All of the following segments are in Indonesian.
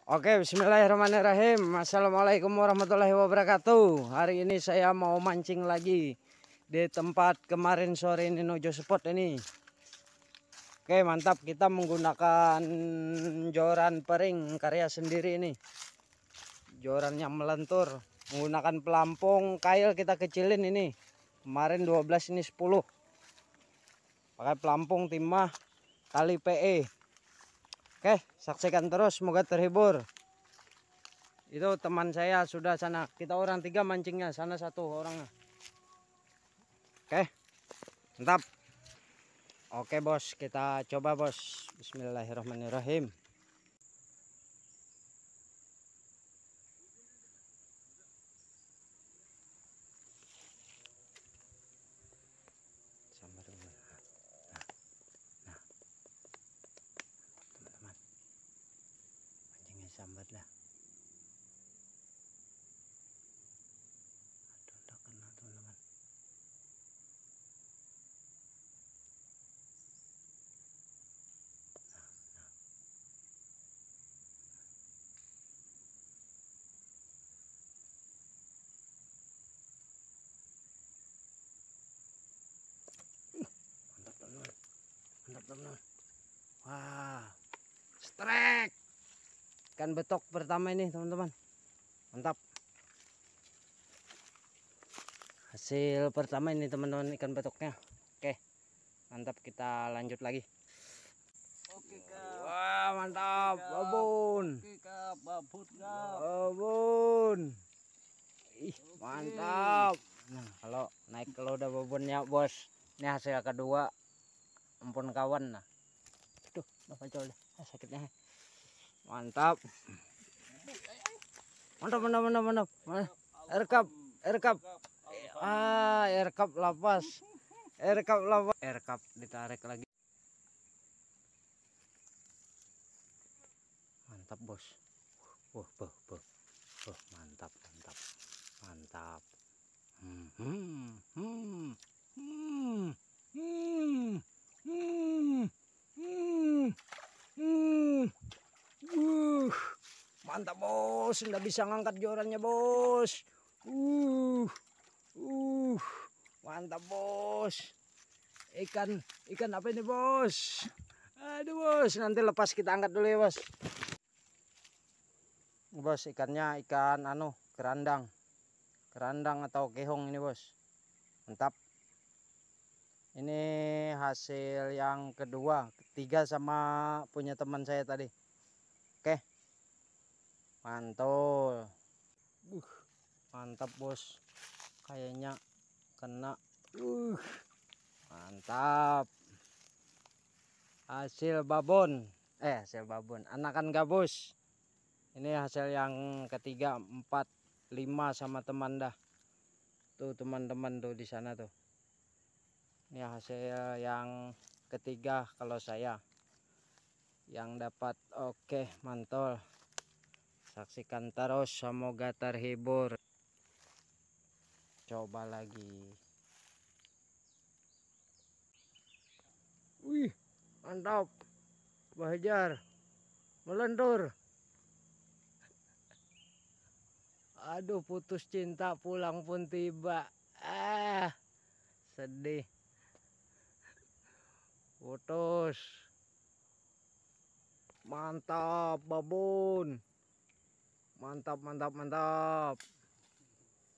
Oke, bismillahirrahmanirrahim. Assalamualaikum warahmatullahi wabarakatuh. Hari ini saya mau mancing lagi di tempat kemarin sore ini, Nojo Spot ini. Oke, mantap. Kita menggunakan joran pering karya sendiri ini. Jorannya melentur. Menggunakan pelampung kail kita kecilin ini. Kemarin 12, ini 10. Pakai pelampung timah tali PE. Oke, saksikan terus, semoga terhibur. Itu teman saya sudah sana. Kita orang 3 mancingnya, sana 1 orangnya. Oke, mantap. Oke bos, kita coba bos. Bismillahirrahmanirrahim. Sambar dulu. Nah, teman-teman, mancingnya sambat lah. Aduh, udah kena teman-teman. Mantap teman-teman. Wah, strike ikan betok pertama ini teman-teman. Mantap. Hasil pertama ini teman-teman, ikan betoknya. Oke, mantap. Kita lanjut lagi. Oke kak. Wah, mantap. Babon. Oke kak, babut kak. Babon. Ih, mantap. Nah, kalau naik kalau udah babonnya bos, ini hasil kedua. Ampun kawan. Nah, aduh, apa coba sakitnya. Mantap. Mantap. Aircup. Aircup lapas. Aircup ditarik lagi. Mantap bos. Mantap. Mantap bos, nggak bisa ngangkat jorannya bos. Mantap bos. Ikan apa ini bos? Aduh bos, nanti lepas kita angkat dulu ya bos. Bos, ikannya ikan kerandang atau kehong ini bos. Mantap. Ini hasil yang kedua, ketiga sama punya teman saya tadi. Oke, mantul. Mantap bos, kayaknya kena. Mantap. Hasil babon, anakan gabus. Ini hasil yang ketiga, 4, 5 sama teman dah. Tuh teman-teman tuh di sana tuh. Ini hasil yang ketiga kalau saya yang dapat. Oke, mantul. Saksikan terus, semoga terhibur. Coba lagi. Wih, mantap. Bahajar melentur. Aduh, putus cinta pulang pun tiba. Sedih. Putus. Mantap babon. Mantap.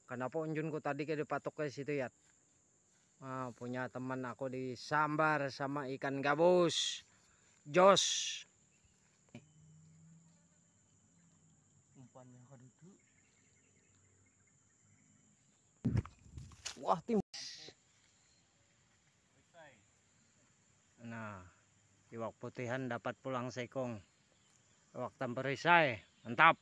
Kenapa unjunku tadi ke dipatok ke situ ya? Nah, punya teman aku disambar sama ikan gabus. Jos. Umpannya kaduduk. Wah, tim. Nah, iwak putihan dapat pulang sekong. Iwak tamperisai, mantap.